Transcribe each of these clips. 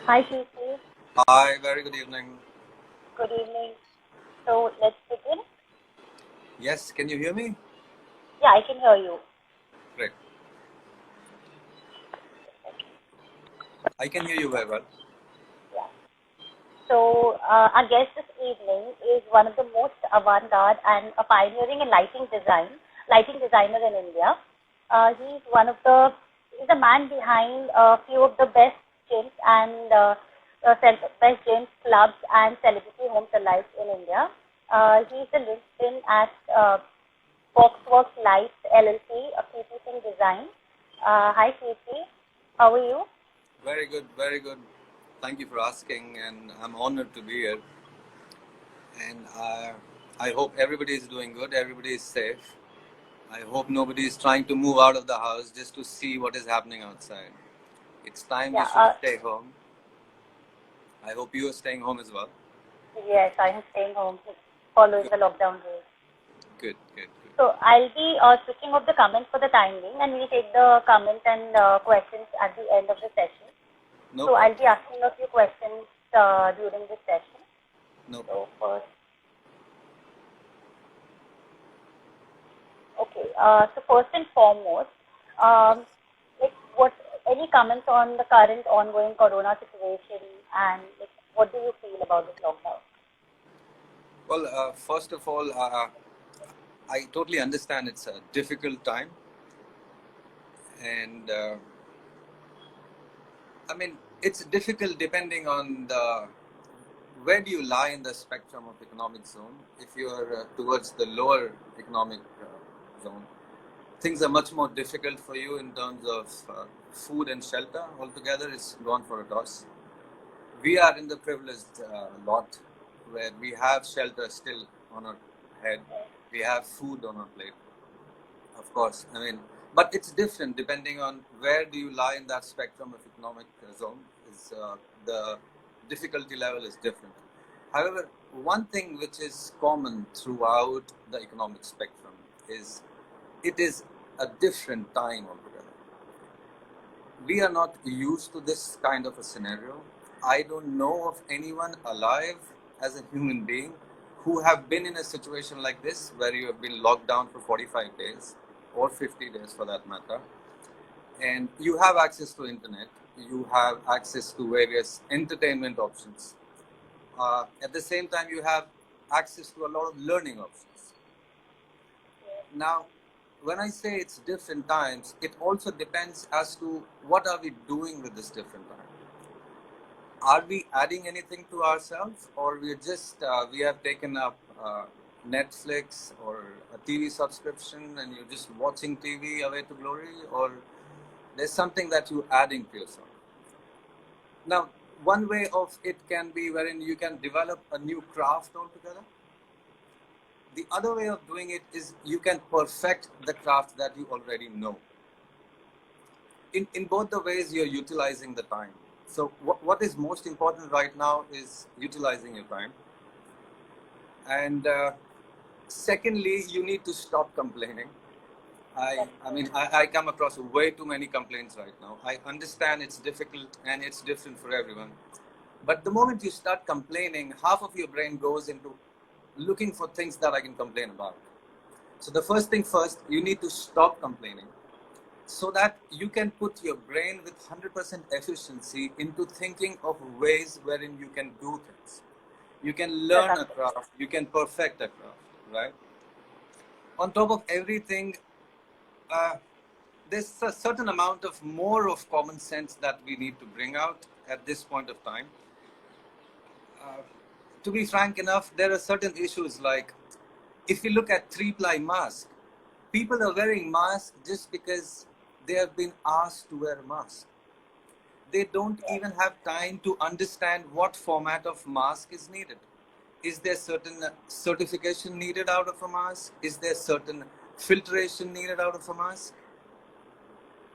Hi, Kirti. Hi, very good evening. Good evening. So let's begin. Yes, can you hear me? Yeah, I can hear you. Great. I can hear you very well. Yeah. So our guest this evening is one of the most avant-garde and a pioneering in lighting designer in India. He's he's the man behind a few of the best gyms and best gyms, clubs, and celebrity homes alive in India. He's the linchpin at Foxworks Lights LLC, a Kirti Singh design. Hi, Kirti. How are you? Very good, very good. Thank you for asking, and I'm honored to be here. And I hope everybody is doing good, everybody is safe. I hope nobody is trying to move out of the house just to see what is happening outside. It's time we Yeah. should stay home. I hope you are staying home as well. Yes, I am staying home following Good, the lockdown rules. good, good, good. So I'll be switching off the comments for the time being, and we'll take the comments and questions at the end of the session. No So I'll problem. be asking a few questions during this session. No problem. So first, okay. So first and foremost, um, like what any comments on the current ongoing Corona situation, and like what do you feel about this lockdown? Well, first of all, I totally understand it's a difficult time, and I mean, it's difficult depending on the where do you lie in the spectrum of economic zone. If you're towards the lower economic zone, things are much more difficult for you in terms of food and shelter. Altogether, it's gone for a toss. We are in the privileged lot where we have shelter still on our head. We have food on our plate. Of course, I mean, but it's different depending on where do you lie in that spectrum of economic zone. Is the difficulty level is different. However, one thing which is common throughout the economic spectrum is it is a different time altogether. We are not used to this kind of a scenario. I don't know of anyone alive as a human being who have been in a situation like this where you have been locked down for 45 days or 50 days for that matter, and you have access to internet, you have access to various entertainment options. At the same time, you have access to a lot of learning options. Now, when I say it's different times, it also depends as to what are we doing with this different time. Are we adding anything to ourselves, or we have taken up Netflix or a TV subscription and you're just watching TV away to glory, or there's something that you're adding to yourself. Now, one way of it can be wherein you can develop a new craft altogether. The other way of doing it is you can perfect the craft that you already know. In both the ways, you're utilizing the time. So what is most important right now is utilizing your time. And secondly, you need to stop complaining. I come across way too many complaints right now. I understand it's difficult and it's different for everyone. But the moment you start complaining, half of your brain goes into looking for things that I can complain about. So the first thing first, you need to stop complaining so that you can put your brain with 100% efficiency into thinking of ways wherein you can do things. You can learn a craft, you can perfect a craft, right? On top of everything, there's a certain amount of more of common sense that we need to bring out at this point of time. To be frank enough, there are certain issues like if you look at three-ply mask, people are wearing masks just because they have been asked to wear a mask. They don't even have time to understand what format of mask is needed. Is there certain certification needed out of a mask? Is there certain filtration needed out of a mask?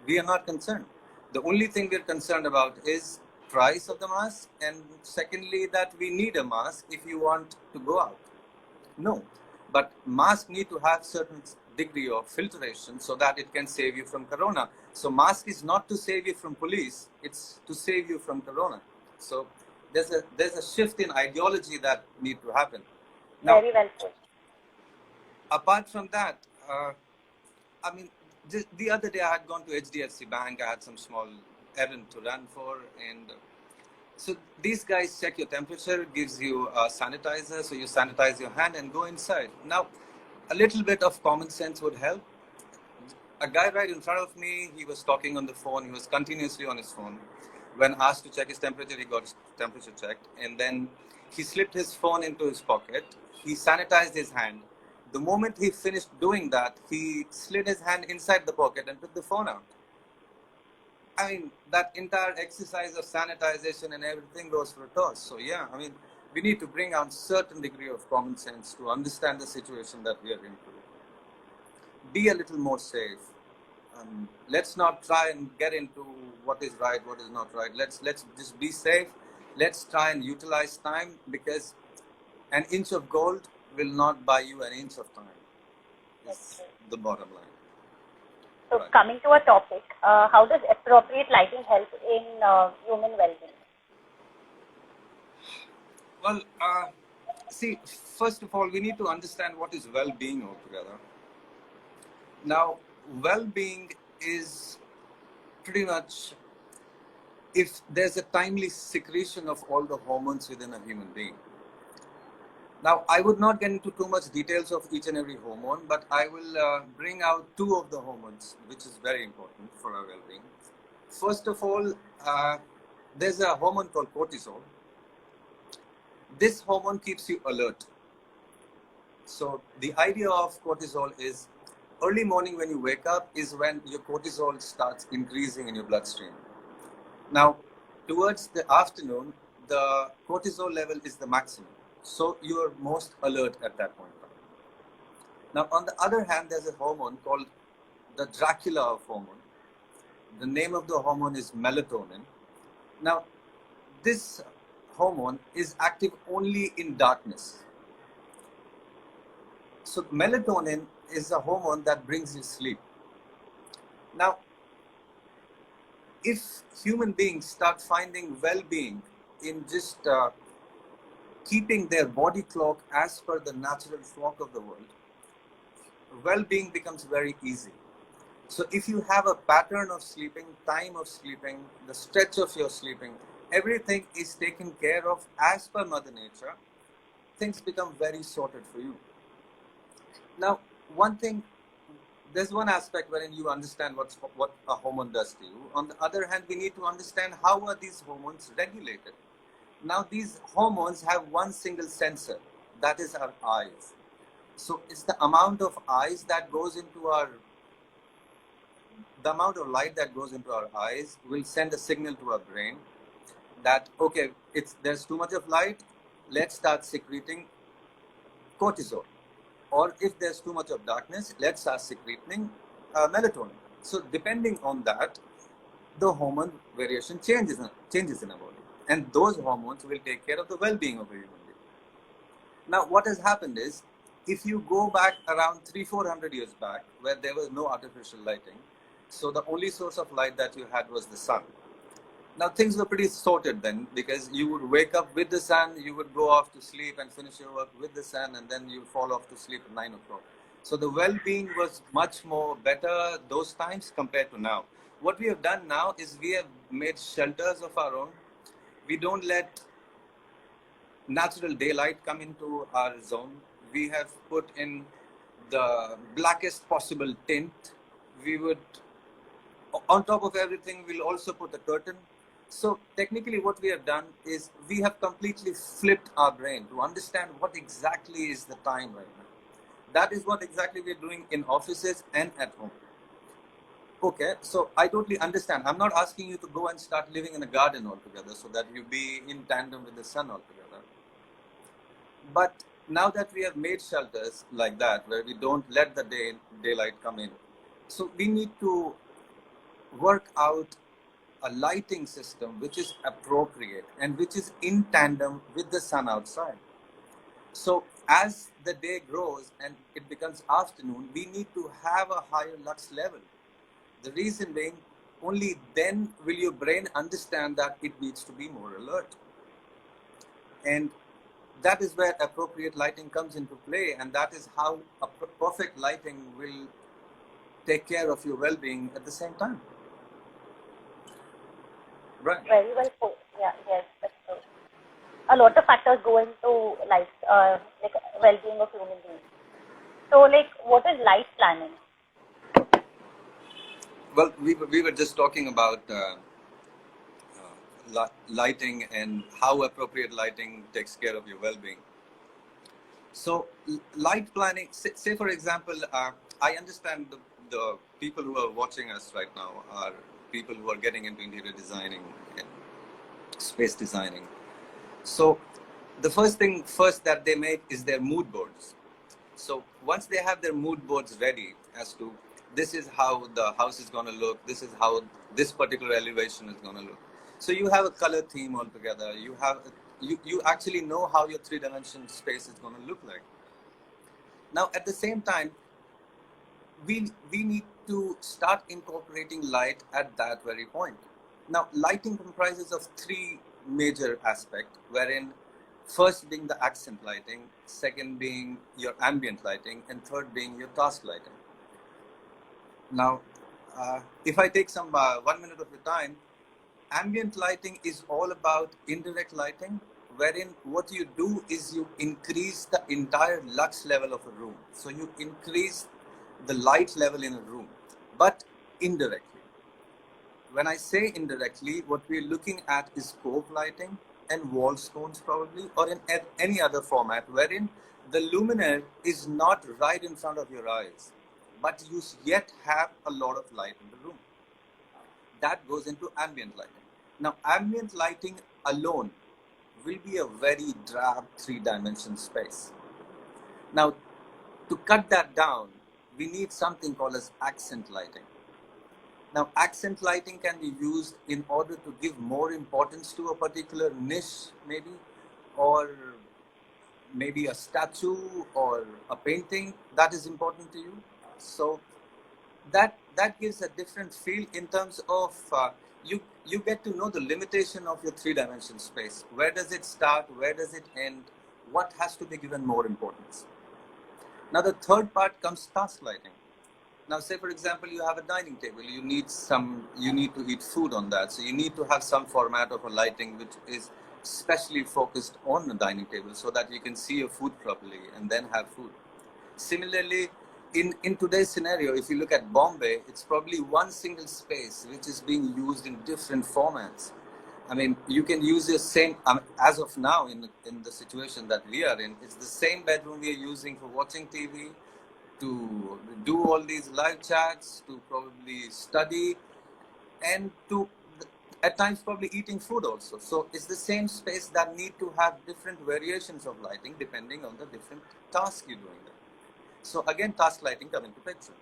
We are not concerned. The only thing we're concerned about is price of the mask, and secondly that we need a mask if you want to go out. No, but masks need to have certain degree of filtration so that it can save you from corona. So mask is not to save you from police, it's to save you from corona. So there's a shift in ideology that need to happen. Now, Very well put. apart from that, I mean, the other day I had gone to HDFC Bank. I had some small errand to run for, and so these guys check your temperature, gives you a sanitizer, so you sanitize your hand and go inside. Now, a little bit of common sense would help. A guy right in front of me, he was talking on the phone. He was continuously on his phone. When asked to check his temperature, he got his temperature checked, and then he slipped his phone into his pocket. He sanitized his hand. The moment he finished doing that, he slid his hand inside the pocket and took the phone out. I mean, that entire exercise of sanitization and everything goes for a toss. So yeah, I mean, we need to bring out certain degree of common sense to understand the situation that we are into. Be a little more safe. Let's not try and get into what is right, what is not right. Let's just be safe. Let's try and utilize time, because an inch of gold will not buy you an inch of time. Is the bottom line. So coming to a topic, how does appropriate lighting help in human well-being? Well, see, first of all, we need to understand what is well-being altogether. Now, well-being is pretty much if there's a timely secretion of all the hormones within a human being. Now, I would not get into too much details of each and every hormone, but I will bring out two of the hormones, which is very important for our well-being. First of all, there's a hormone called cortisol. This hormone keeps you alert. So the idea of cortisol is early morning when you wake up is when your cortisol starts increasing in your bloodstream. Now, towards the afternoon, the cortisol level is the maximum. So you are most alert at that point. Now, on the other hand, there's a hormone called the Dracula of hormone. The name of the hormone is melatonin. Now, this hormone is active only in darkness. So melatonin is a hormone that brings you sleep. Now, if human beings start finding well-being in just keeping their body clock as per the natural clock of the world, well-being becomes very easy. So if you have a pattern of sleeping, time of sleeping, the stretch of your sleeping, everything is taken care of as per Mother Nature, things become very sorted for you. Now, one thing, there's one aspect wherein you understand what a hormone does to you. On the other hand, we need to understand how are these hormones regulated. Now, these hormones have one single sensor, that is our eyes. So it's the amount of eyes that goes into the amount of light that goes into our eyes will send a signal to our brain that, okay, there's too much of light, let's start secreting cortisol. Or if there's too much of darkness, let's start secreting melatonin. So depending on that, the hormone variation changes in our body. And those hormones will take care of the well-being of a human being. Now, what has happened is, if you go back around 300-400 years back, where there was no artificial lighting, so the only source of light that you had was the sun. Now, things were pretty sorted then, because you would wake up with the sun, you would go off to sleep and finish your work with the sun, and then you fall off to sleep at 9 o'clock. So the well-being was much more better those times compared to now. What we have done now is we have made shelters of our own. We don't let natural daylight come into our zone. We have put in the blackest possible tint. We would, on top of everything, we'll also put a curtain. So technically what we have done is we have completely flipped our brain to understand what exactly is the time right now. That is what exactly we're doing in offices and at home. Okay, so I totally understand. I'm not asking you to go and start living in a garden altogether so that you be in tandem with the sun altogether. But now that we have made shelters like that, where we don't let the daylight come in, so we need to work out a lighting system which is appropriate and which is in tandem with the sun outside. So as the day grows and it becomes afternoon, we need to have a higher lux level. The reason being, only then will your brain understand that it needs to be more alert. And that is where appropriate lighting comes into play, and that is how a perfect lighting will take care of your well-being at the same time. Right. Very well put. Yeah, yes, that's true. A lot of factors go into life, like well-being of human beings. So, like, what is life planning? Well, we were just talking about lighting and how appropriate lighting takes care of your well-being. So, light planning, say for example, I understand the people who are watching us right now are people who are getting into interior designing and space designing. So, the first thing that they make is their mood boards. So, once they have their mood boards ready as to this is how the house is going to look, this is how this particular elevation is going to look. So, you have a color theme altogether. You actually know how your three-dimensional space is going to look like. Now, at the same time, we need to start incorporating light at that very point. Now, lighting comprises of three major aspects, wherein first being the accent lighting, second being your ambient lighting, and third being your task lighting. Now, if I take some 1 minute of your time, ambient lighting is all about indirect lighting, wherein what you do is you increase the entire lux level of a room. So you increase the light level in a room, but indirectly. When I say indirectly, what we're looking at is scope lighting and wall scones probably, or in any other format, wherein the luminaire is not right in front of your eyes, but you yet have a lot of light in the room. That goes into ambient lighting. Now, ambient lighting alone will be a very drab three-dimensional space. Now, to cut that down, we need something called as accent lighting. Now, accent lighting can be used in order to give more importance to a particular niche, maybe, or maybe a statue or a painting that is important to you. So that gives a different feel in terms of you get to know the limitation of your three-dimensional space. Where does it start? Where does it end? What has to be given more importance? Now, the third part comes task lighting. Now, say for example, you have a dining table. You need to eat food on that. So you need to have some format of a lighting which is specially focused on the dining table so that you can see your food properly and then have food. Similarly, in today's scenario, if you look at Bombay, it's probably one single space which is being used in different formats. I mean, you can use the same, as of now in the situation that we are in, it's the same bedroom we are using for watching TV, to do all these live chats, to probably study, and to at times probably eating food also. So it's the same space that need to have different variations of lighting depending on the different tasks you're doing there. So again, task lighting come into picture.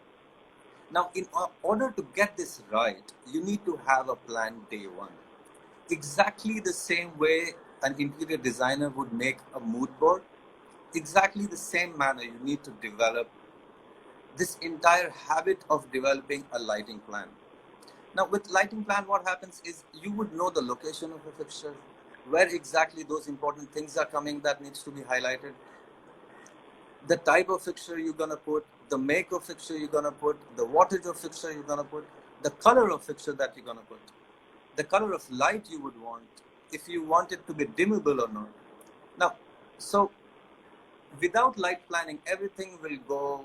Now, in order to get this right, you need to have a plan day one. Exactly the same way an interior designer would make a mood board, exactly the same manner you need to develop this entire habit of developing a lighting plan. Now, with lighting plan, what happens is you would know the location of a fixture, where exactly those important things are coming that needs to be highlighted, the type of fixture you're going to put, the make of fixture you're going to put, the wattage of fixture you're going to put, the color of fixture that you're going to put, the color of light you would want, if you want it to be dimmable or not. Now, so without light planning, everything will go,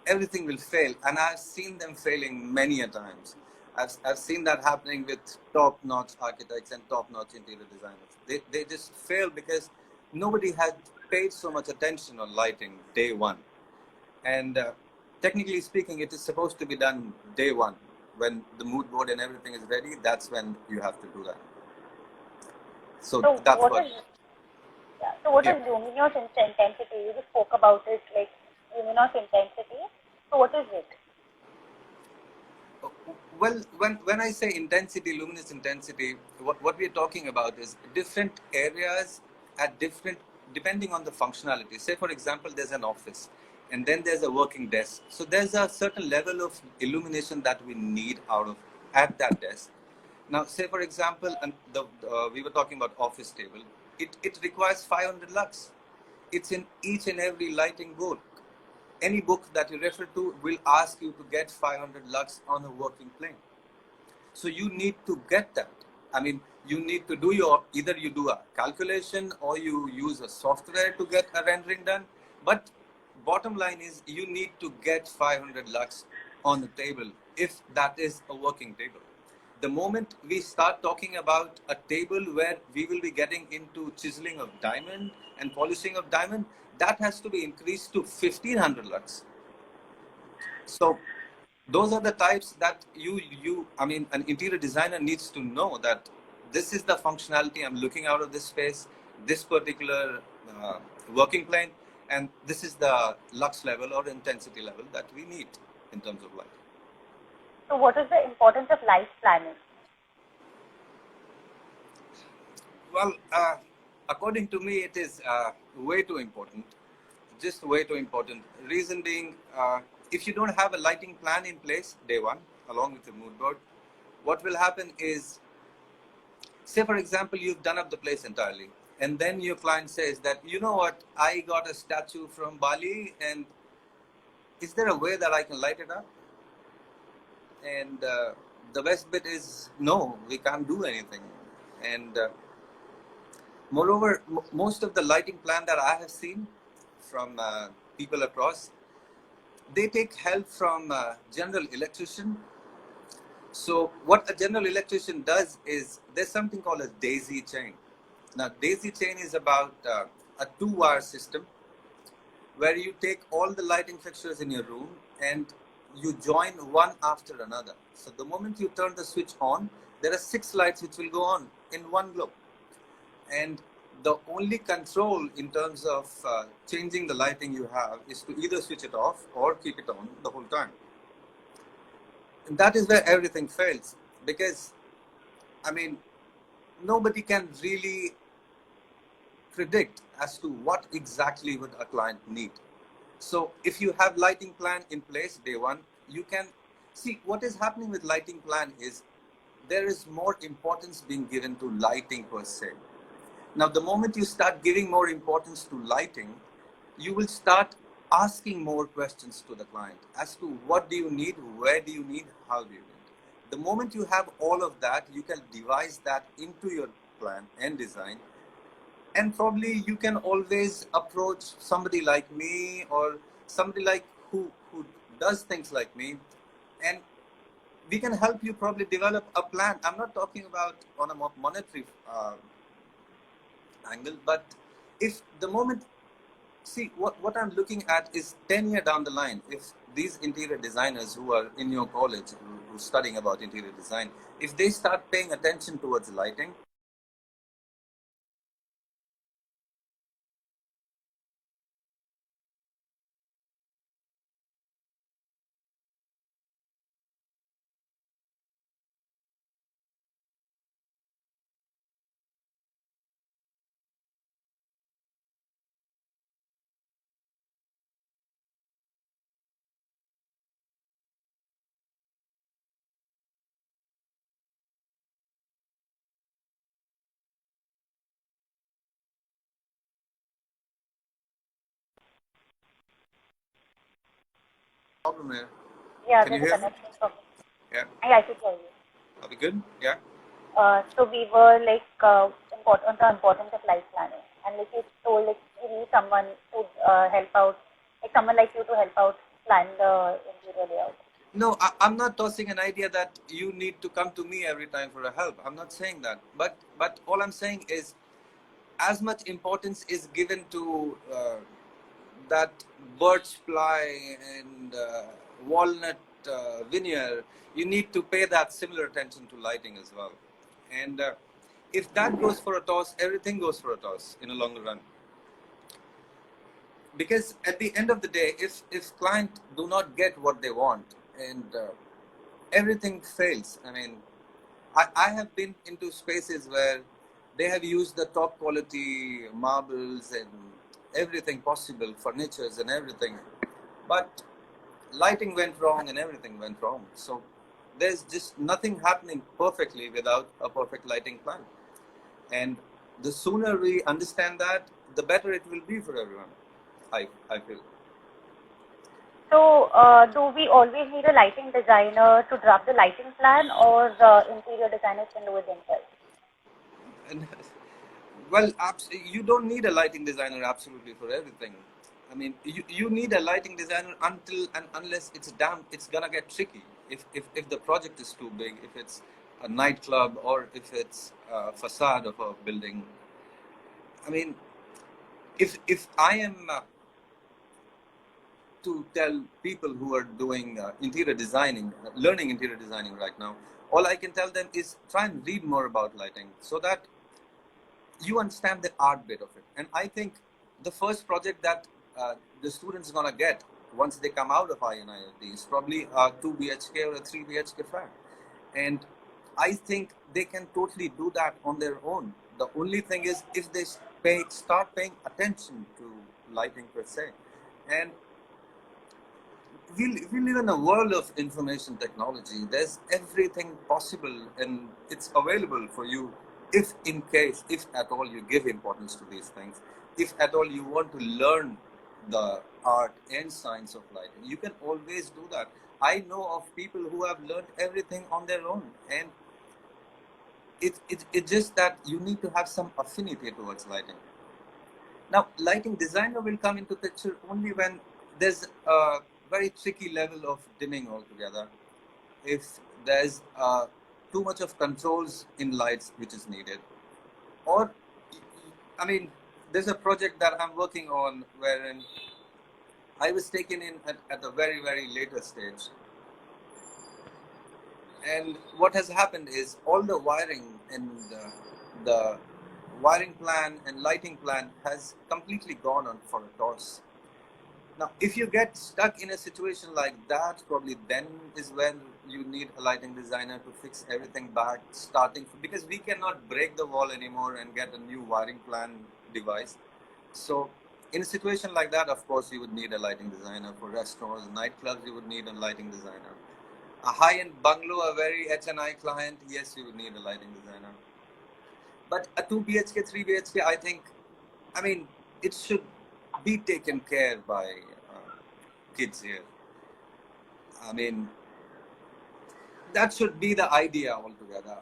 everything will fail. And I've seen them failing many a times. I've seen that happening with top-notch architects and top-notch interior designers. They just fail because nobody had paid so much attention on lighting day one. And technically speaking, it is supposed to be done day one. When the mood board and everything is ready, that's when you have to do that. So that's what. So what is luminous intensity? You just spoke about it, like luminous intensity. So what is it? Well, when I say intensity, luminous intensity, what we're talking about is different areas at different, depending on the functionality. Say, for example, there's an office and then there's a working desk. So there's a certain level of illumination that we need out of at that desk. Now, say for example, and we were talking about office table. It requires 500 lux. It's in each and every lighting book. Any book that you refer to will ask you to get 500 lux on a working plane. So you need to get that. I mean, you need to do either you do a calculation or you use a software to get a rendering done. But bottom line is you need to get 500 lux on the table if that is a working table. The moment we start talking about a table where we will be getting into chiseling of diamond and polishing of diamond, that has to be increased to 1500 lux. So those are the types that an interior designer needs to know that this is the functionality I'm looking out of this space, this particular working plane, and this is the lux level or intensity level that we need in terms of light. So what is the importance of light planning? Well, according to me, it is way too important. Just way too important. Reason being, if you don't have a lighting plan in place day one, along with the mood board, what will happen is, say for example, you've done up the place entirely, and then your client says that, you know what, I got a statue from Bali, and is there a way that I can light it up? And the best bit is, no, we can't do anything. And moreover, most of the lighting plan that I have seen from people across, they take help from a general electrician. So what a general electrician does is, there's something called a daisy chain. Now, daisy chain is about a 2-wire system where you take all the lighting fixtures in your room and you join one after another. So the moment you turn the switch on, there are 6 lights which will go on in one glow. And the only control in terms of changing the lighting you have is to either switch it off or keep it on the whole time. And that is where everything fails, because, I mean, nobody can really predict as to what exactly would a client need. So if you have lighting plan in place day one, you can see what is happening with lighting plan is there is more importance being given to lighting per se. Now, the moment you start giving more importance to lighting, you will start asking more questions to the client as to what do you need, where do you need, how do you need. The moment you have all of that, you can devise that into your plan and design. And probably you can always approach somebody like me or somebody like who does things like me, and we can help you probably develop a plan. I'm not talking about on a monetary angle, but if the moment, see what I'm looking at is 10 years down the line, if these interior designers who are in your college, who are studying about interior design, if they start paying attention towards lighting, problem here. Yeah, Can you there's a hear me? connection problem. Yeah. I can hear you. Are we good? Yeah. So we were like on the importance of light planning, and like you told, like you need someone to help out, like someone like you to help out plan the interior layout. No, I'm not tossing an idea that you need to come to me every time for a help. I'm not saying that. But all I'm saying is, as much importance is given to that birch ply and walnut veneer, you need to pay that similar attention to lighting as well. And if that goes for a toss, everything goes for a toss in a longer run. Because at the end of the day, if clients do not get what they want, and everything fails. I mean, I have been into spaces where they have used the top quality marbles and everything possible, furnitures and everything, but lighting went wrong and everything went wrong. So there's just nothing happening perfectly without a perfect lighting plan. And the sooner we understand that, the better it will be for everyone, I feel. So, do we always need a lighting designer to draft the lighting plan, or interior designers can do it themselves? And, well, you don't need a lighting designer absolutely for everything. I mean, you need a lighting designer until and unless it's gonna get tricky. If the project is too big, if it's a nightclub or if it's a facade of a building. I mean, if I am to tell people who are doing interior designing, learning interior designing right now, all I can tell them is try and read more about lighting so that you understand the art bit of it. And I think the first project that the students are going to get once they come out of INIOD is probably a 2 BHK or a 3 BHK flat. And I think they can totally do that on their own. The only thing is if they start paying attention to lighting per se. And we live in a world of information technology. There's everything possible and it's available for you if at all you give importance to these things, if at all you want to learn the art and science of lighting, you can always do that. I know of people who have learned everything on their own, and it's just that you need to have some affinity towards lighting. Now, lighting designer will come into picture only when there's a very tricky level of dimming altogether. If there's too much of controls in lights which is needed. Or, I mean, there's a project that I'm working on wherein I was taken in at a very, very later stage. And what has happened is all the wiring and the wiring plan and lighting plan has completely gone on for a toss. Now, if you get stuck in a situation like that, probably then is when you need a lighting designer to fix everything back, starting because we cannot break the wall anymore and get a new wiring plan device. So, in a situation like that, of course, you would need a lighting designer. For restaurants, nightclubs, you would need a lighting designer. A high-end bungalow, a very HNI client, yes, you would need a lighting designer. But a 2 BHK, 3 BHK, I mean, it should be taken care by kids here. I mean, that should be the idea altogether.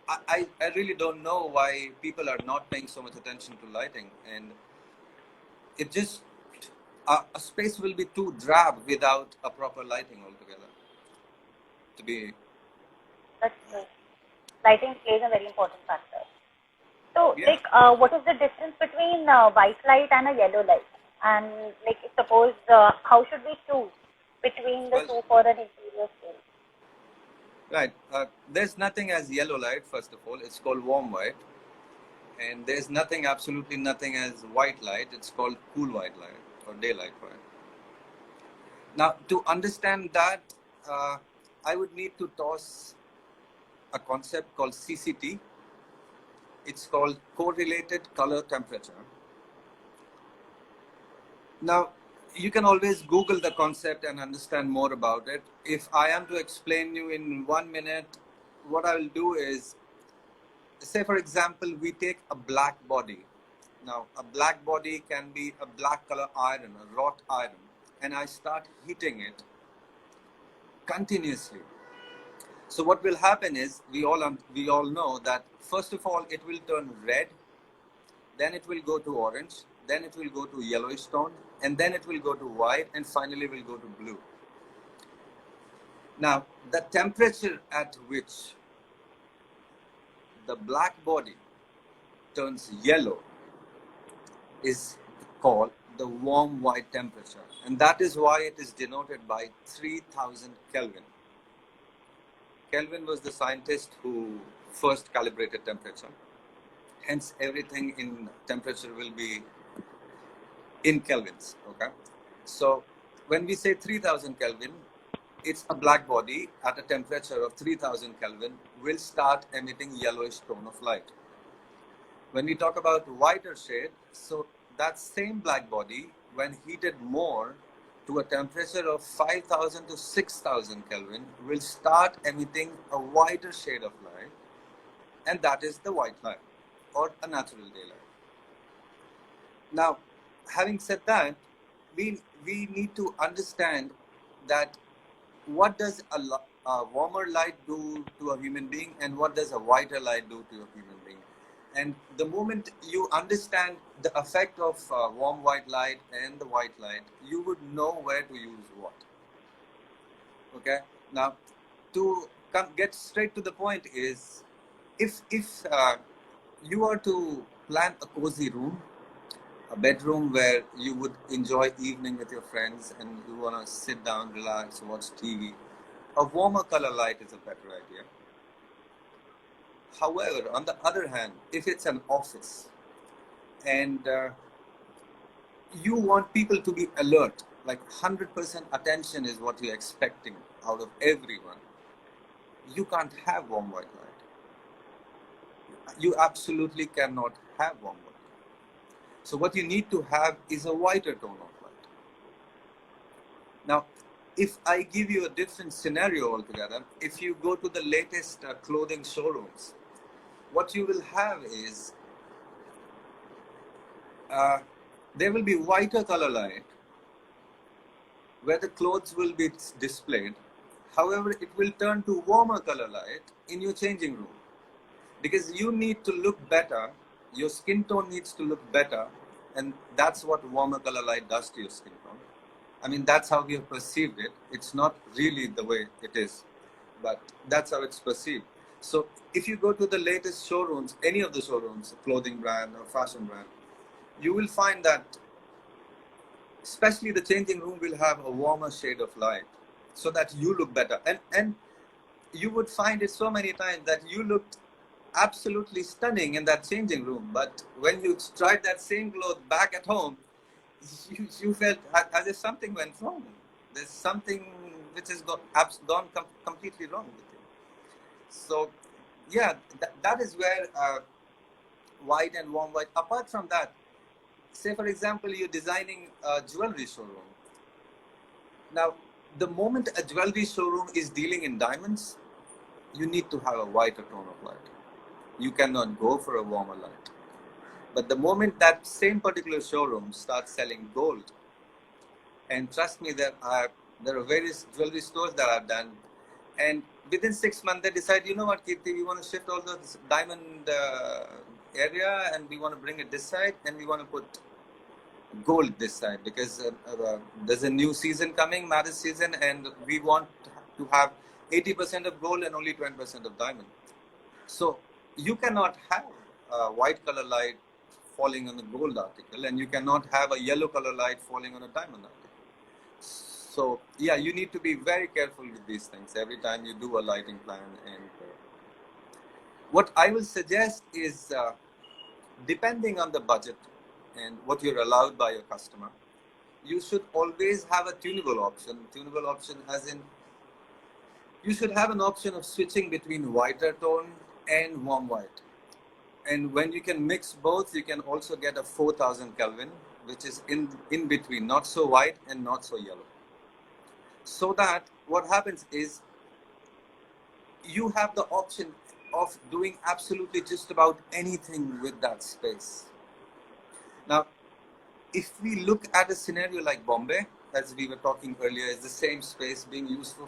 I really don't know why people are not paying so much attention to lighting, and it just a space will be too drab without a proper lighting altogether. That's true. Lighting plays a very important factor. So, yeah. what is the difference between white light and a yellow light? And suppose, how should we choose between the two for an interior space? Right. There's nothing as yellow light, first of all. It's called warm white. And there's absolutely nothing as white light. It's called cool white light or daylight white. Now, to understand that, I would need to toss a concept called CCT. It's called Correlated Color Temperature. Now, you can always Google the concept and understand more about it. If I am to explain you in 1 minute, what I will do is, say for example, we take a black body. Now, a black body can be a black color iron, a wrought iron, and I start heating it continuously. So what will happen is, we all know that first of all, it will turn red, then it will go to orange, then it will go to yellowish tone, and then it will go to white, and finally will go to blue. Now, the temperature at which the black body turns yellow is called the warm white temperature. And that is why it is denoted by 3000 Kelvin. Kelvin was the scientist who first calibrated temperature. Hence, everything in temperature will be in kelvins, okay? So, when we say 3000 Kelvin, it's a black body at a temperature of 3000 Kelvin will start emitting yellowish tone of light. When we talk about whiter shade, so that same black body, when heated more, will start emitting a white tone of light. When we talk about whiter shade, so that same black body, when heated more, will start emitting a yellowish tone of light. When we talk about yellowish tone, so that same black body, when heated more, will start emitting a yellowish tone of light. When we talk about orange, so that same black body, when heated more, will start emitting a yellowish tone of light. When we talk about yellow, so that same black body, when heated more, will start emitting a yellowish tone of light. to a temperature of 5000 to 6000 Kelvin will start emitting a whiter shade of light, and that is the white light or a natural daylight. Now, having said that, we need to understand that what does a warmer light do to a human being and what does a whiter light do to a human being. And the moment you understand the effect of warm white light and the white light, you would know where to use what. Okay? Now, to get straight to the point is, if you are to plan a cozy room, a bedroom where you would enjoy evening with your friends and you want to sit down, relax, watch TV, a warmer color light is a better idea. However, on the other hand, if it's an office and you want people to be alert, like 100% attention is what you're expecting out of everyone, you can't have warm white light. You absolutely cannot have warm white light. So what you need to have is a whiter tone of light. Now, if I give you a different scenario altogether, if you go to the latest clothing showrooms, what you will have is there will be whiter color light where the clothes will be displayed. However, it will turn to warmer color light in your changing room because you need to look better. Your skin tone needs to look better, and that's what warmer color light does to your skin tone. I mean, that's how we have perceived it. It's not really the way it is, but that's how it's perceived. So if you go to the latest showrooms, any of the showrooms, clothing brand or fashion brand, you will find that especially the changing room will have a warmer shade of light so that you look better. And you would find it so many times that you looked absolutely stunning in that changing room, but when you tried that same clothes back at home, you felt as if something went wrong. There's something which has gone completely wrong with you. So yeah, that is where white and warm white. Apart from that, say for example, you're designing a jewelry showroom. Now, the moment a jewelry showroom is dealing in diamonds, you need to have a whiter tone of light. You cannot go for a warmer light. But the moment that same particular showroom starts selling gold, and trust me, there are various jewelry stores that I've done, and within 6 months they decide, you know what, Kirti, we want to shift all the diamond area and we want to bring it this side and we want to put gold this side because there's a new season coming, marriage season, and we want to have 80% of gold and only 20% of diamond. So you cannot have a white color light falling on a gold article, and you cannot have a yellow color light falling on a diamond article. So yeah, you need to be very careful with these things every time you do a lighting plan. And what I will suggest is, depending on the budget and what you're allowed by your customer, you should always have a tunable option. Tunable option as in, you should have an option of switching between whiter tone and warm white. And when you can mix both, you can also get a 4000 Kelvin, which is in between, not so white and not so yellow. So that what happens is you have the option of doing absolutely just about anything with that space. Now, if we look at a scenario like Bombay, as we were talking earlier, is the same space being used for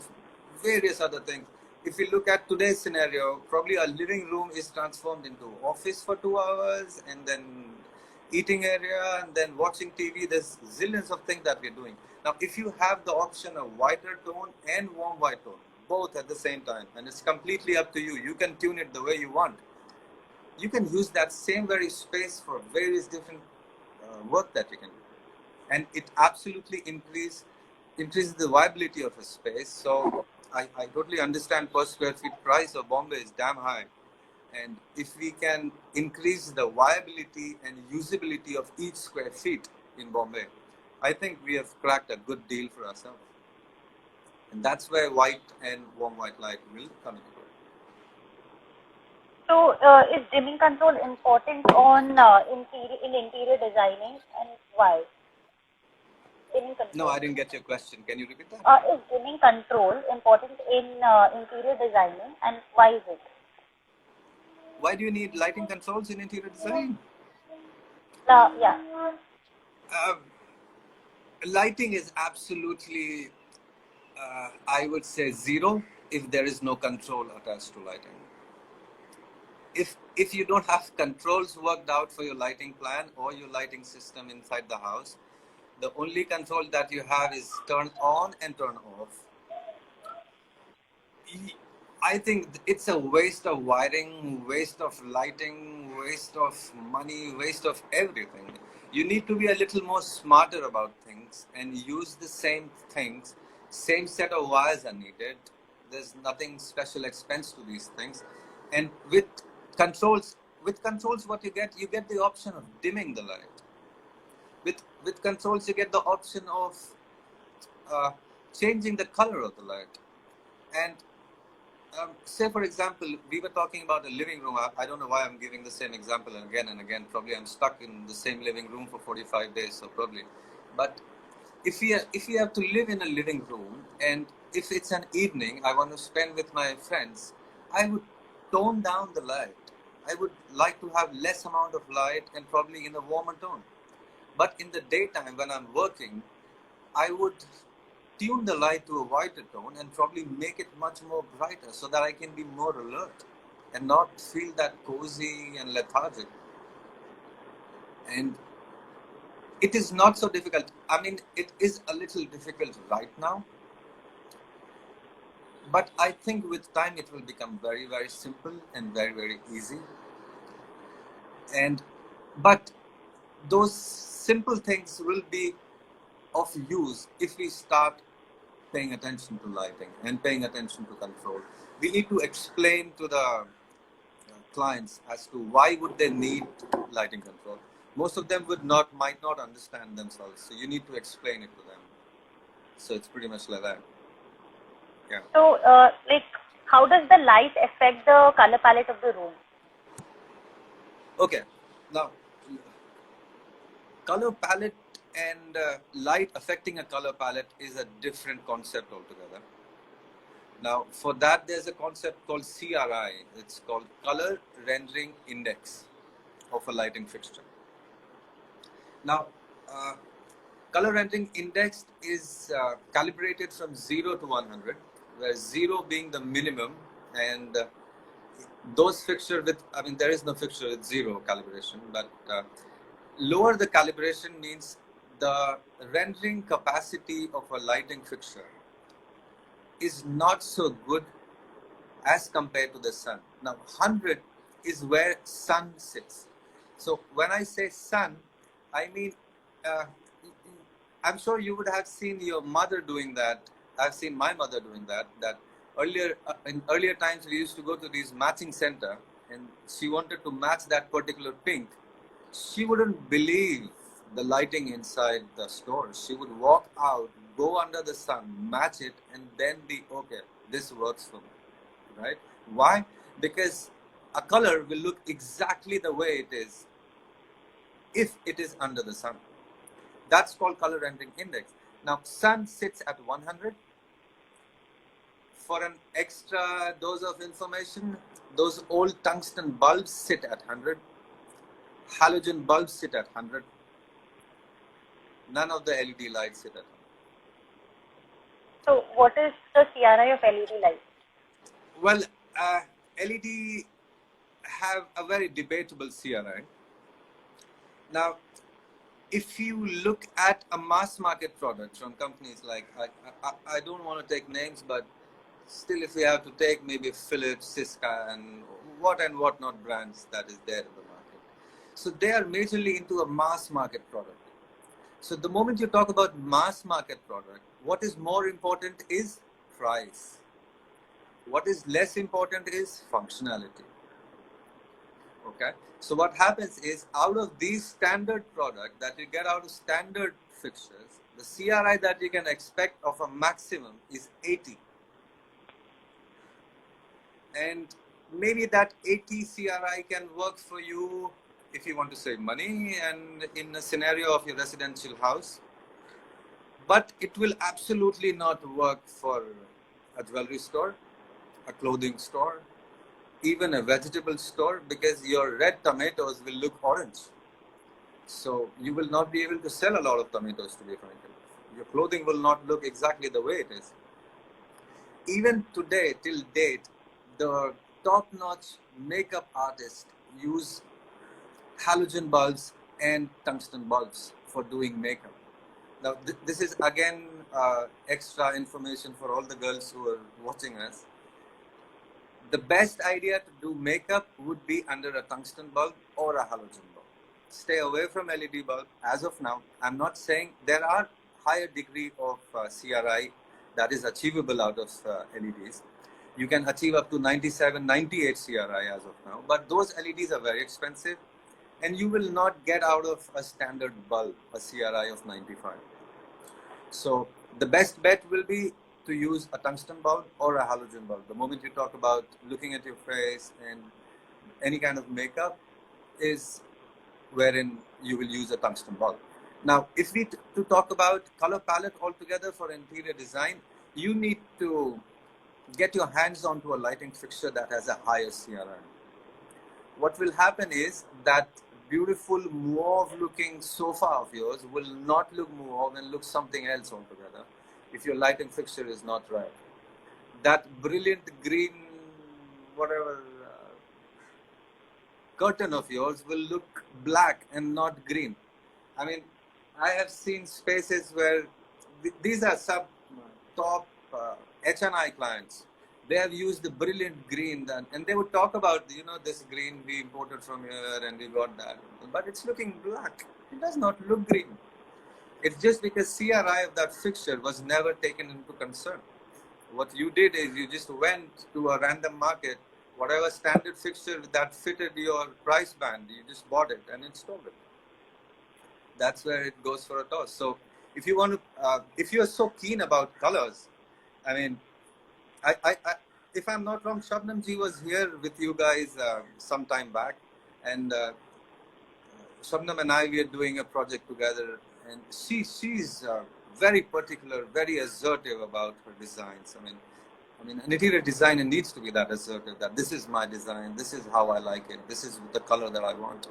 various other things. If we look at today's scenario, probably a living room is transformed into office for 2 hours, and then eating area, and then watching TV. There's zillions of things that we're doing. Now, if you have the option of whiter tone and warm white tone, both at the same time, and it's completely up to you. You can tune it the way you want. You can use that same very space for various different work that you can do. And it absolutely increases the viability of a space. So I totally understand per square feet price of Bombay is damn high. And if we can increase the viability and usability of each square feet in Bombay, I think we have cracked a good deal for ourselves. And that's where white and warm white light will come into play. So, is dimming control important on interior designing, and why? dimming control. No, I didn't get your question. Can you repeat that? Is dimming control important in interior designing, and why is it? Why do you need lighting controls in interior design? Yeah. Lighting is absolutely, I would say, zero if there is no control attached to lighting. If you don't have controls worked out for your lighting plan or your lighting system inside the house, the only control that you have is turn on and turn off. I think it's a waste of wiring, waste of lighting, waste of money, waste of everything. You need to be a little more smarter about things and use the same things. Same set of wires are needed. There's nothing special expense to these things. And with controls, what you get the option of dimming the light. With controls, you get the option of changing the color of the light. And say, for example, we were talking about a living room. I don't know why I'm giving the same example again and again. Probably I'm stuck in the same living room for 45 days, so probably. But if you have to live in a living room, and if it's an evening I want to spend with my friends, I would tone down the light. I would like to have less amount of light and probably in a warmer tone. But in the daytime when I'm working, I would tune the light to a whiter tone and probably make it much more brighter so that I can be more alert and not feel that cozy and lethargic. And it is not so difficult. I mean, it is a little difficult right now, but I think with time it will become very, very simple and very, very easy. But those simple things will be of use if we start paying attention to lighting and paying attention to control. We need to explain to the clients as to why would they need lighting control. Most of them might not understand themselves, so you need to explain it to them. So it's pretty much like that. Yeah. So, how does the light affect the color palette of the room? Okay. Now, color palette and light affecting a color palette is a different concept altogether. Now, for that, there's a concept called CRI. It's called Color Rendering Index of a lighting fixture. Now, color rendering index is calibrated from 0 to 100, where 0 being the minimum, and those fixture with, I mean, there is no fixture with 0 calibration, but lower the calibration means the rendering capacity of a lighting fixture is not so good as compared to the sun. Now, 100 is where sun sits. So when I say sun, I mean, I'm sure you would have seen your mother doing that. I've seen my mother doing that. That earlier, in earlier times, we used to go to these matching center, and she wanted to match that particular pink. She wouldn't believe the lighting inside the store. She would walk out, go under the sun, match it, and then be okay. This works for me, right? Why? Because a color will look exactly the way it is if it is under the sun. That's called color rendering index. Now, sun sits at 100. For an extra dose of information, those old tungsten bulbs sit at 100. Halogen bulbs sit at 100. None of the LED lights sit at 100. So, what is the CRI of LED light? Well, LED have a very debatable CRI. Now, if you look at a mass market product from companies like, I don't want to take names, but still if we have to take maybe Philips, Cisco, and what not brands that is there in the market. So they are majorly into a mass market product. So the moment you talk about mass market product, what is more important is price. What is less important is functionality. Okay. So what happens is, out of these standard products that you get out of standard fixtures, the CRI that you can expect of a maximum is 80. And maybe that 80 CRI can work for you if you want to save money and in a scenario of your residential house. But it will absolutely not work for a jewelry store, a clothing store, even a vegetable store, because your red tomatoes will look orange. So you will not be able to sell a lot of tomatoes, to be frank. Your clothing will not look exactly the way it is. Even today, till date, the top-notch makeup artists use halogen bulbs and tungsten bulbs for doing makeup. Now, this is again extra information for all the girls who are watching us. The best idea to do makeup would be under a tungsten bulb or a halogen bulb. Stay away from LED bulb as of now. I'm not saying there are higher degree of CRI that is achievable out of LEDs. You can achieve up to 97, 98 CRI as of now, but those LEDs are very expensive and you will not get out of a standard bulb a CRI of 95. So the best bet will be to use a tungsten bulb or a halogen bulb. The moment you talk about looking at your face and any kind of makeup is wherein you will use a tungsten bulb. Now, if we to talk about color palette altogether for interior design, you need to get your hands onto a lighting fixture that has a higher CRI. What will happen is that beautiful mauve looking sofa of yours will not look mauve and look something else altogether if your lighting fixture is not right. That brilliant green, whatever, curtain of yours will look black and not green. I mean, I have seen spaces where these are some top HNI clients. They have used the brilliant green, and they would talk about, this green we imported from here and we got that. But it's looking black. It does not look green. It's just because CRI of that fixture was never taken into concern. What you did is you just went to a random market, whatever standard fixture that fitted your price band, you just bought it and installed it. That's where it goes for a toss. So if you want to, if you're so keen about colors, I mean, if I'm not wrong, Shabnamji was here with you guys some time back, and Shabnam and I, we are doing a project together, and she's very particular, very assertive about her designs. I mean, an interior designer needs to be that assertive, that this is my design, this is how I like it, this is the color that I want.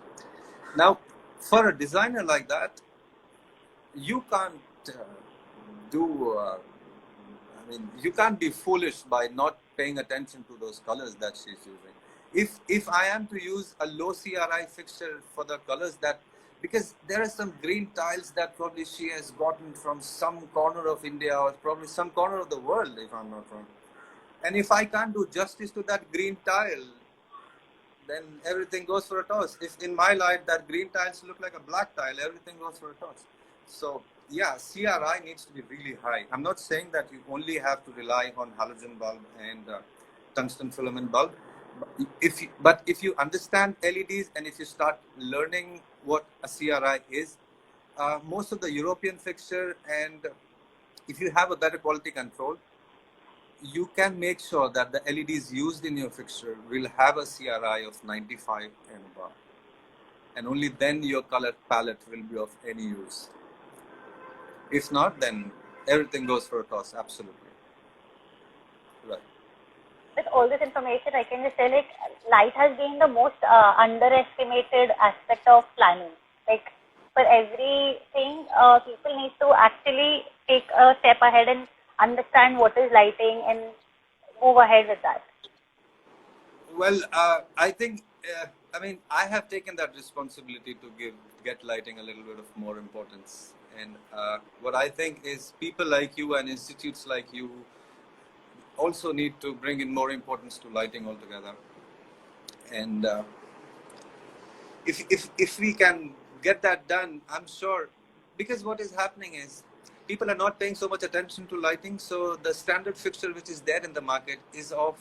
Now, for a designer like that, you can't you can't be foolish by not paying attention to those colors that she's using. If I am to use a low CRI fixture for the colors because there are some green tiles that probably she has gotten from some corner of India or probably some corner of the world, if I'm not wrong. And if I can't do justice to that green tile, then everything goes for a toss. If in my light that green tiles look like a black tile, everything goes for a toss. So yeah, CRI needs to be really high. I'm not saying that you only have to rely on halogen bulb and tungsten filament bulb. But if you understand LEDs and if you start learning what a CRI is, most of the European fixture, and if you have a better quality control, you can make sure that the LEDs used in your fixture will have a CRI of 95 and above. And only then your color palette will be of any use. If not, then everything goes for a toss, absolutely. Right. With all this information, I can just say, like, light has been the most underestimated aspect of planning. Like, for everything, people need to actually take a step ahead and understand what is lighting and move ahead with that. Well, I think, I have taken that responsibility to get lighting a little bit of more importance. And what I think is people like you and institutes like you also need to bring in more importance to lighting altogether. And if we can get that done, I'm sure, because what is happening is people are not paying so much attention to lighting. So the standard fixture which is there in the market is of,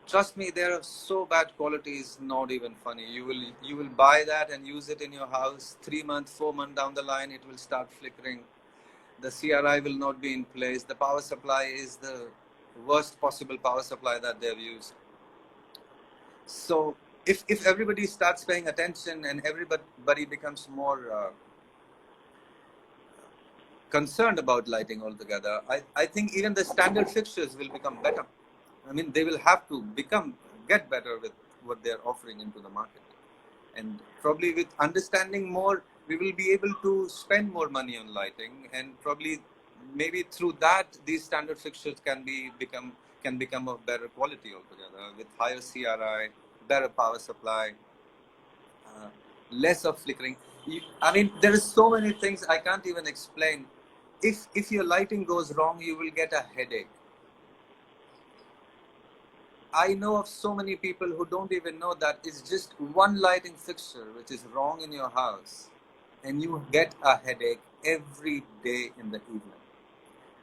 trust me, they are so bad quality, is not even funny. You will buy that and use it in your house. 3 months, 4 months down the line, it will start flickering. The CRI will not be in place. The power supply is the worst possible power supply that they've used. So if everybody starts paying attention and everybody becomes more concerned about lighting altogether, I think even the standard fixtures will become better. I mean, they will have to get better with what they're offering into the market. And probably with understanding more, we will be able to spend more money on lighting, and probably maybe through that, these standard fixtures can become of better quality altogether, with higher CRI, better power supply, less of flickering. I mean, there is so many things I can't even explain. If your lighting goes wrong, you will get a headache. I know of so many people who don't even know that it's just one lighting fixture which is wrong in your house, and you get a headache every day in the evening.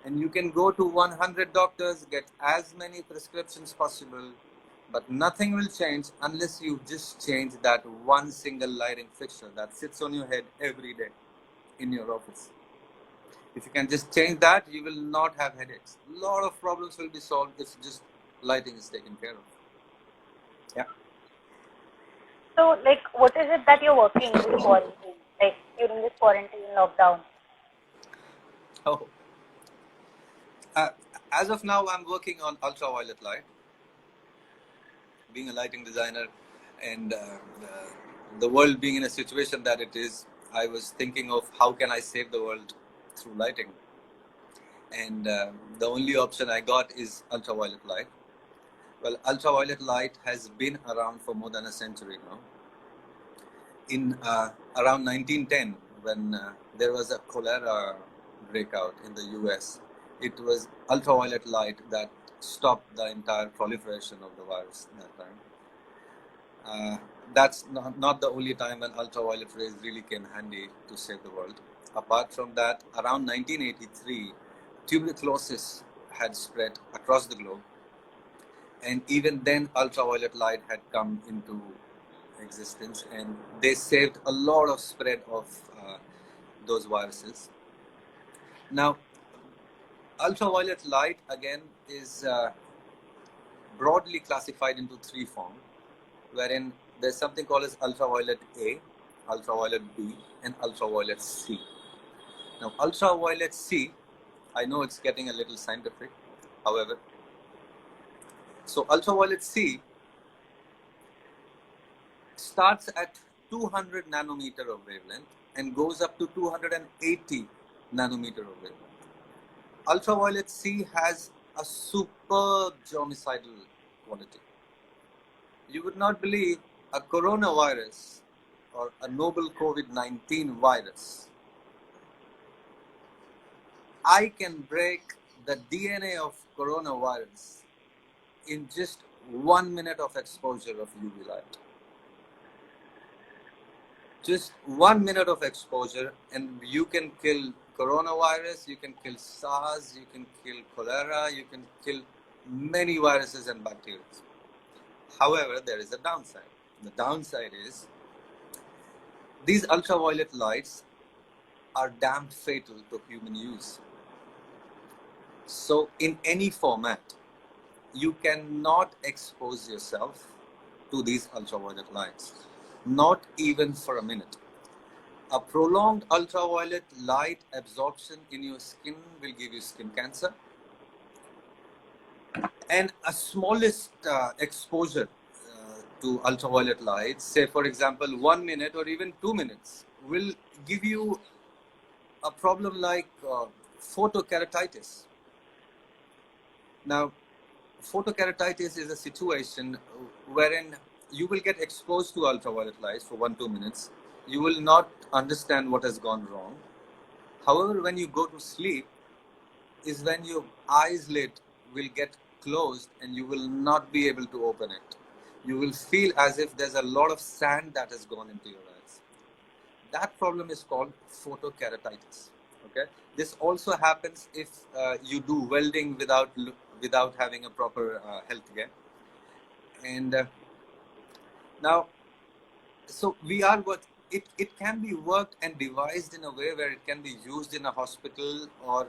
And you can go to 100 doctors, get as many prescriptions possible, but nothing will change unless you just change that one single lighting fixture that sits on your head every day in your office. If you can just change that, you will not have headaches. A lot of problems will be solved if just lighting is taken care of. Yeah. So, like, what is it that you're working this quarantine, like during this quarantine lockdown? Oh. As of now, I'm working on ultraviolet light. Being a lighting designer, and the world being in a situation that it is, I was thinking of how can I save the world through lighting. And the only option I got is ultraviolet light. Well, ultraviolet light has been around for more than a century now. In around 1910, when there was a cholera breakout in the US, it was ultraviolet light that stopped the entire proliferation of the virus that time. That's not the only time when ultraviolet rays really came handy to save the world. Apart from that, around 1983, tuberculosis had spread across the globe. And even then, ultraviolet light had come into existence, and they saved a lot of spread of those viruses. Now, ultraviolet light again is broadly classified into three forms, wherein there's something called as ultraviolet A, ultraviolet B, and ultraviolet C. Now, ultraviolet C, I know it's getting a little scientific, however. So, ultraviolet C starts at 200 nanometer of wavelength and goes up to 280 nanometer of wavelength. Ultraviolet C has a superb germicidal quality. You would not believe a coronavirus or a novel COVID-19 virus. I can break the DNA of coronavirus in just 1 minute of exposure of UV light. Just 1 minute of exposure, and you can kill coronavirus, you can kill SARS, you can kill cholera, you can kill many viruses and bacteria. However, there is a downside. The downside is these ultraviolet lights are damn fatal to human use. So in any format, you cannot expose yourself to these ultraviolet lights, not even for a minute. A prolonged ultraviolet light absorption in your skin will give you skin cancer. And a smallest exposure to ultraviolet light, say for example 1 minute or even 2 minutes, will give you a problem like photokeratitis. Now, photokeratitis is a situation wherein you will get exposed to ultraviolet lights for 1-2 minutes. You will not understand what has gone wrong. However, when you go to sleep is when your eyelid will get closed and you will not be able to open it. You will feel as if there's a lot of sand that has gone into your eyes. That problem is called photokeratitis. Okay. This also happens if you do welding without having a proper health care. And now, so we are what it can be worked and devised in a way where it can be used in a hospital or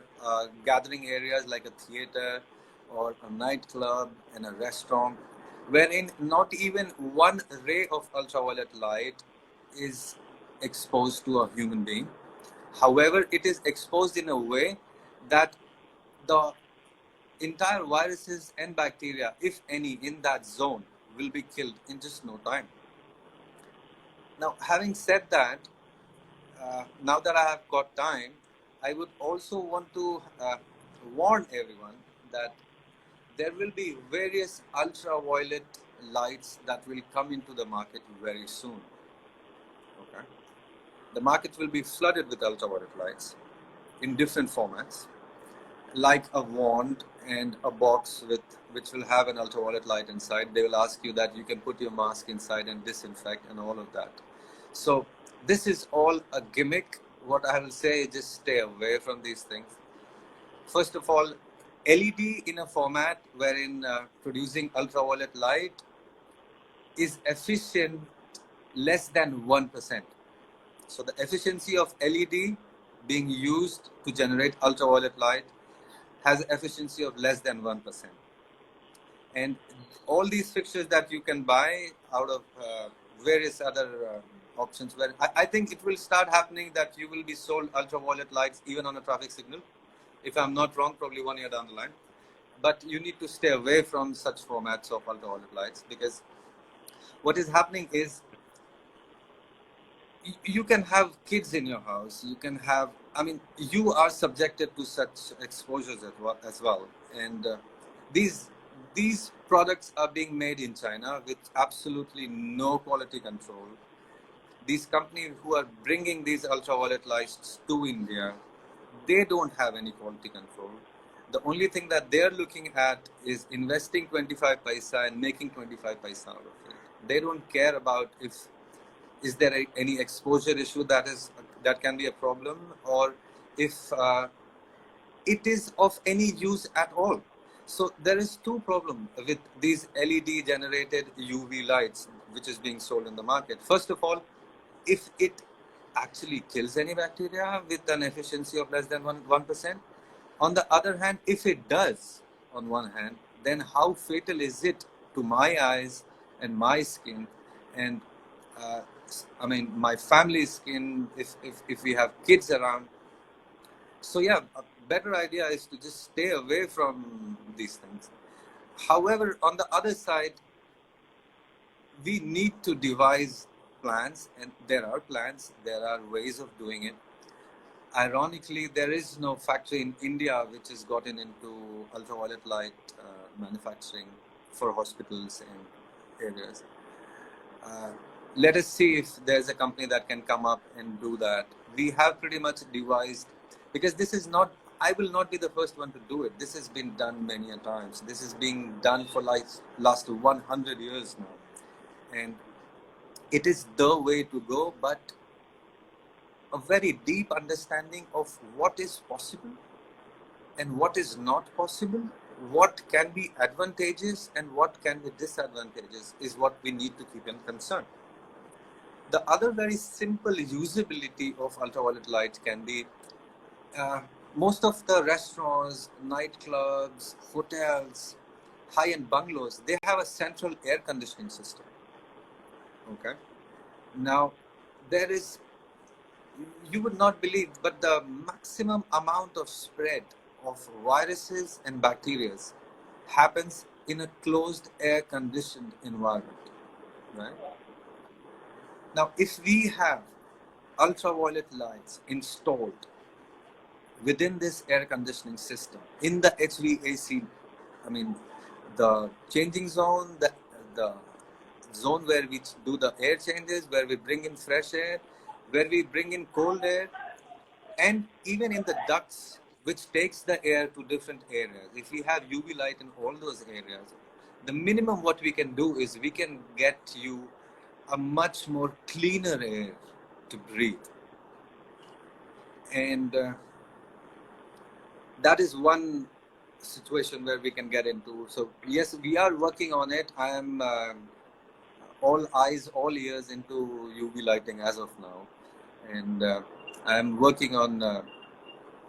gathering areas like a theater or a nightclub and a restaurant, wherein not even one ray of ultraviolet light is exposed to a human being. However, it is exposed in a way that the entire viruses and bacteria, if any, in that zone will be killed in just no time. Now, having said that, now that I have got time, I would also want to warn everyone that there will be various ultraviolet lights that will come into the market very soon. Okay, the market will be flooded with ultraviolet lights in different formats, like a wand and a box which will have an ultraviolet light inside. They will ask you that you can put your mask inside and disinfect and all of that. So this is all a gimmick. What I will say is just stay away from these things. First of all, LED in a format wherein producing ultraviolet light is efficient less than 1%. So the efficiency of LED being used to generate ultraviolet light has an efficiency of less than 1%. And all these fixtures that you can buy out of various other options, where I think it will start happening that you will be sold ultraviolet lights even on a traffic signal. If I'm not wrong, probably 1 year down the line. But you need to stay away from such formats of ultraviolet lights, because what is happening is you can have kids in your house. You can have, I mean, you are subjected to such exposures as well. And these products are being made in China with absolutely no quality control. These companies who are bringing these ultraviolet lights to India, they don't have any quality control. The only thing that they're looking at is investing 25 paisa and making 25 paisa out of it. They don't care about is there any exposure issue that can be a problem, or if it is of any use at all. So there is two problems with these LED generated UV lights which is being sold in the market. First of all, if it actually kills any bacteria with an efficiency of less than 1%. On the other hand, if it does, on one hand, then how fatal is it to my eyes and my skin, and I mean my family's skin if we have kids around. So yeah, a better idea is to just stay away from these things. However, on the other side, we need to devise plans, and there are plans, there are ways of doing it. Ironically, there is no factory in India which has gotten into ultraviolet light manufacturing for hospitals and areas. Let us see if there's a company that can come up and do that. We have pretty much devised, because this is not, I will not be the first one to do it. This has been done many a times. This is being done for like last 100 years now. And it is the way to go, but a very deep understanding of what is possible and what is not possible, what can be advantageous and what can be disadvantageous is what we need to keep in concern. The other very simple usability of ultraviolet light can be most of the restaurants, nightclubs, hotels, high-end bungalows, they have a central air conditioning system. Okay. Now, there is, you would not believe, but the maximum amount of spread of viruses and bacteria happens in a closed air conditioned environment, right? Now, if we have ultraviolet lights installed within this air conditioning system, in the HVAC, I mean, the changing zone, the zone where we do the air changes, where we bring in fresh air, where we bring in cold air, and even in the ducts which takes the air to different areas. If we have UV light in all those areas, the minimum what we can do is we can get you a much more cleaner air to breathe. And that is one situation where we can get into. So yes, we are working on it. I am all eyes, all ears into UV lighting as of now, and I am working on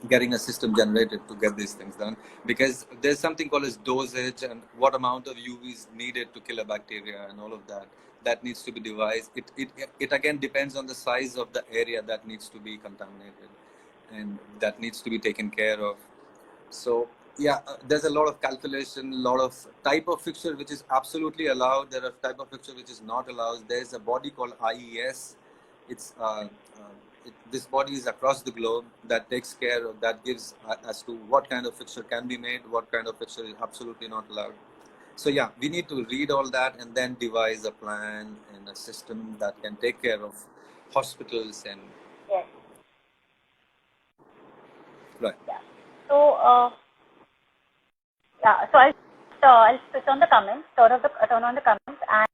getting a system generated to get these things done, because there's something called as dosage and what amount of UV is needed to kill a bacteria and all of that needs to be devised. It again depends on the size of the area that needs to be contaminated. and that needs to be taken care of. So yeah, there's a lot of calculation, a lot of type of fixture which is absolutely allowed. There are type of fixture which is not allowed. There's a body called IES. It's this body is across the globe that takes care of, that gives as to what kind of fixture can be made, what kind of fixture is absolutely not allowed. So yeah, we need to read all that and then devise a plan and a system that can take care of hospitals and Yes. right. Yeah. So I'll switch on the comments, turn on the comments and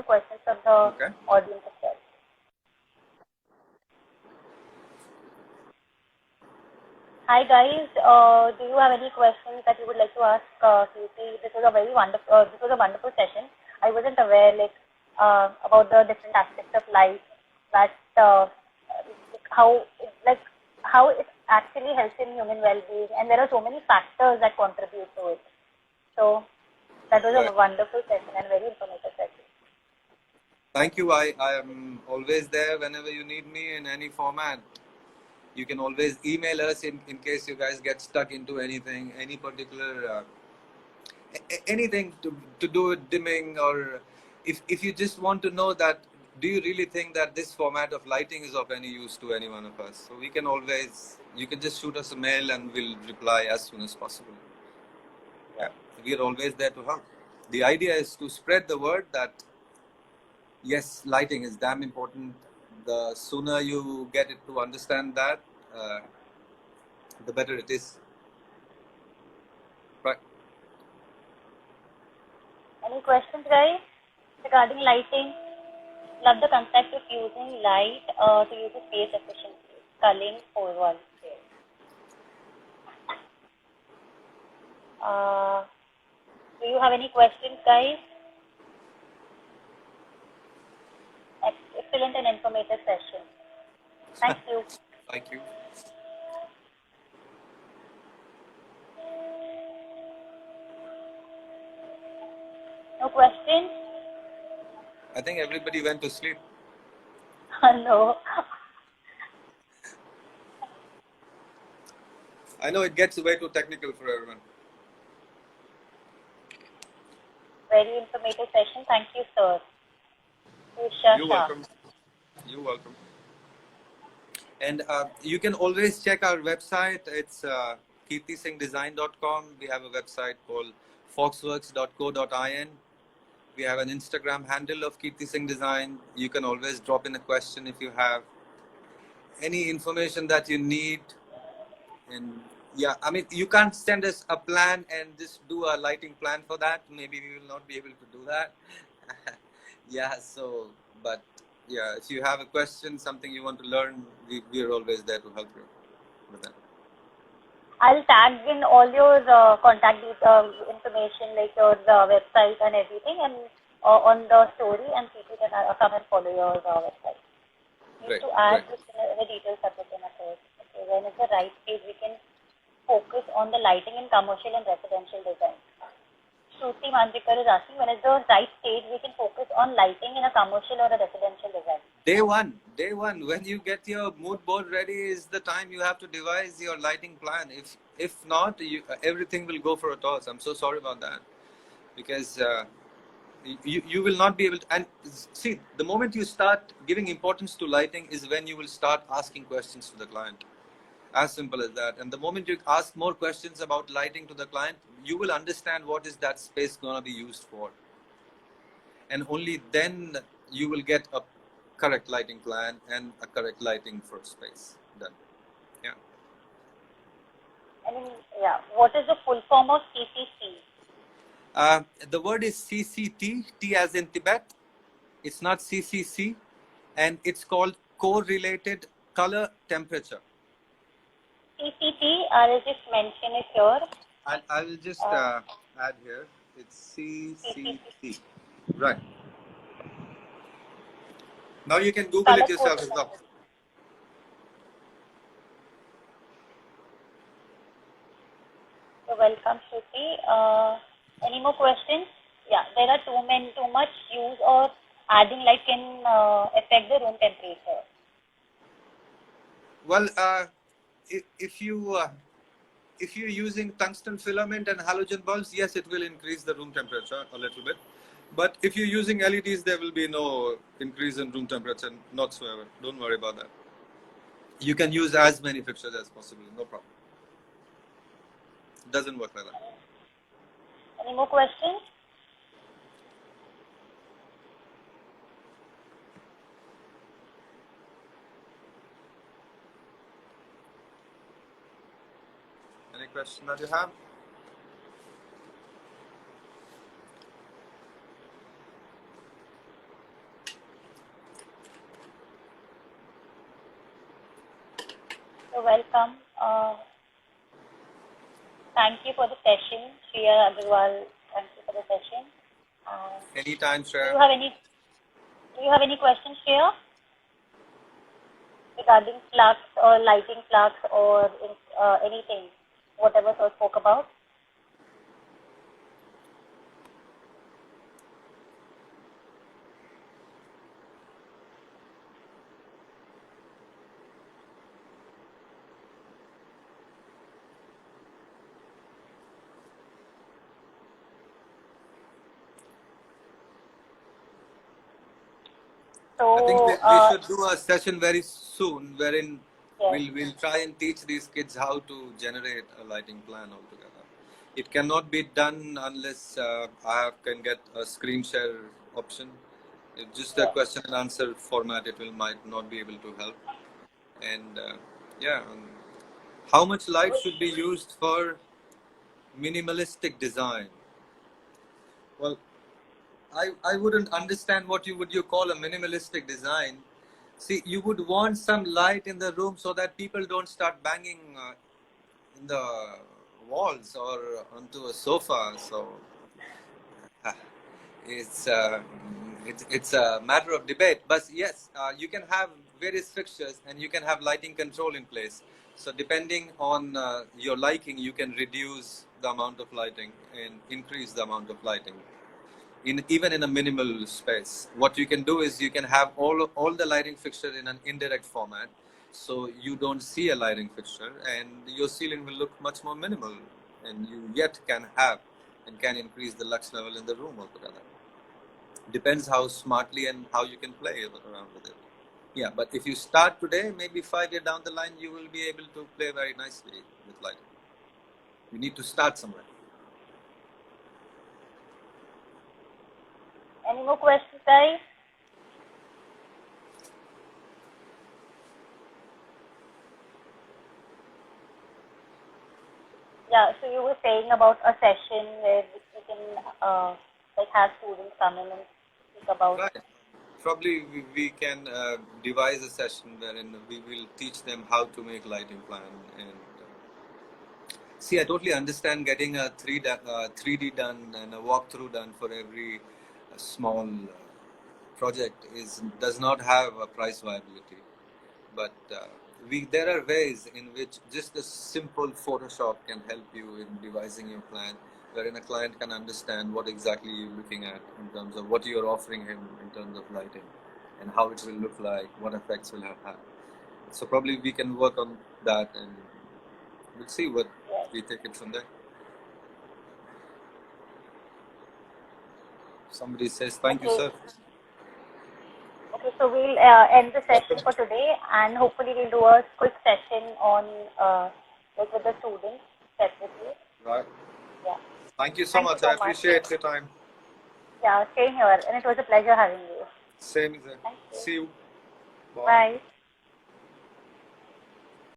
questions from the audience itself. Hi guys, do you have any questions that you would like to ask Kirti? This was a wonderful session. I wasn't aware about the different aspects of life, that how it actually helps in human well-being, and there are so many factors that contribute to it. So that was a wonderful session and very informative session. Thank you. I am always there whenever you need me in any format. You can always email us in case you guys get stuck into anything, any particular anything to do with dimming, or if you just want to know that, do you really think that this format of lighting is of any use to any one of us? So we can always, you can just shoot us a mail and we'll reply as soon as possible. Yeah, we are always there to help. The idea is to spread the word that yes, lighting is damn important. The sooner you get it to understand that, the better it is. Right. Any questions, guys, regarding lighting? Love the concept of using light to use the space efficiently. Culling 4-1. Do you have any questions, guys? Excellent and informative session. Thank you. Thank you. No questions? I think everybody went to sleep. No. I know it gets way too technical for everyone. Very informative session. Thank you, sir. You're welcome. You're welcome. And you can always check our website. It's kirtisingdesign.com. We have a website called foxworks.co.in. We have an Instagram handle of Kirti Singh Design. You can always drop in a question if you have any information that you need. And yeah, I mean, you can't send us a plan and just do a lighting plan for that. Maybe we will not be able to do that. Yeah, so, but yeah, if you have a question, something you want to learn, we are always there to help you with that. I'll tag in all your contact information, like your website and everything, and on the story, and people can come and follow your website. Need to add this in a detailed subject in a course. Okay, when it's the right stage, we can focus on the lighting in commercial and residential design. Shruti Manjikar is asking, when it's the right stage, we can focus on lighting in a commercial or a residential design. Day one, when you get your mood board ready is the time you have to devise your lighting plan. If not, everything will go for a toss. I'm so sorry about that, because you will not be able to. And see, the moment you start giving importance to lighting is when you will start asking questions to the client. As simple as that. And the moment you ask more questions about lighting to the client, you will understand what is that space going to be used for. And only then you will get a correct lighting plan and a correct lighting for space done. Yeah. And yeah, what is the full form of CCC? The word is CCT, T as in Tibet. It's not CCC, and it's called Correlated Color Temperature. CCT, I'll just mention it here. I will just add here. It's CCT. Right. Now you can Google it yourself as well. You're welcome, Shruti. Any more questions? Yeah, there are too much use or adding light can affect the room temperature. Well, if you're using tungsten filament and halogen bulbs, yes, it will increase the room temperature a little bit. But if you're using LEDs, there will be no increase in room temperature whatsoever. Don't worry about that. You can use as many fixtures as possible, no problem. It doesn't work like that. Any more questions? Any question that you have? You're welcome. Thank you for the session, Shreya Agarwal. Thank you for the session. Anytime, Shreya. Do you have any questions, Shreya? Regarding flux or lighting flux or anything, whatever I spoke about? So, I think we should do a session very soon wherein yes. we'll try and teach these kids how to generate a lighting plan altogether. It cannot be done unless I can get a screen share option. It's just a question and answer format. It might not be able to help. And how much light should be used for minimalistic design? Well, I wouldn't understand what you call a minimalistic design. See, you would want some light in the room so that people don't start banging in the walls or onto a sofa. So it's a matter of debate. But yes, you can have various fixtures and you can have lighting control in place. So depending on your liking, you can reduce the amount of lighting and increase the amount of lighting. Even in a minimal space, what you can do is you can have all the lighting fixture in an indirect format, so you don't see a lighting fixture, and your ceiling will look much more minimal, and you yet can have and can increase the lux level in the room altogether. Depends how smartly and how you can play around with it. Yeah, but if you start today, maybe 5 years down the line, you will be able to play very nicely with lighting. You need to start somewhere. Any more questions, guys? Yeah, so you were saying about a session where we can have students come in and speak about. Right. Probably we can devise a session wherein we will teach them how to make lighting plan. And see, I totally understand getting a 3D done and a walkthrough done for every small project does not have a price viability. But there are ways in which just a simple Photoshop can help you in devising your plan, wherein a client can understand what exactly you're looking at in terms of what you're offering him in terms of lighting and how it will look like, what effects will have. So probably we can work on that and we'll see what we take it from there. Somebody says, thank you, sir. Okay, so we'll end the session for today, and hopefully we'll do a quick session on with the students separately. Right. Yeah. Thank you so much. I appreciate your time. Yeah, same here, and it was a pleasure having you. Same here. See you. Bye.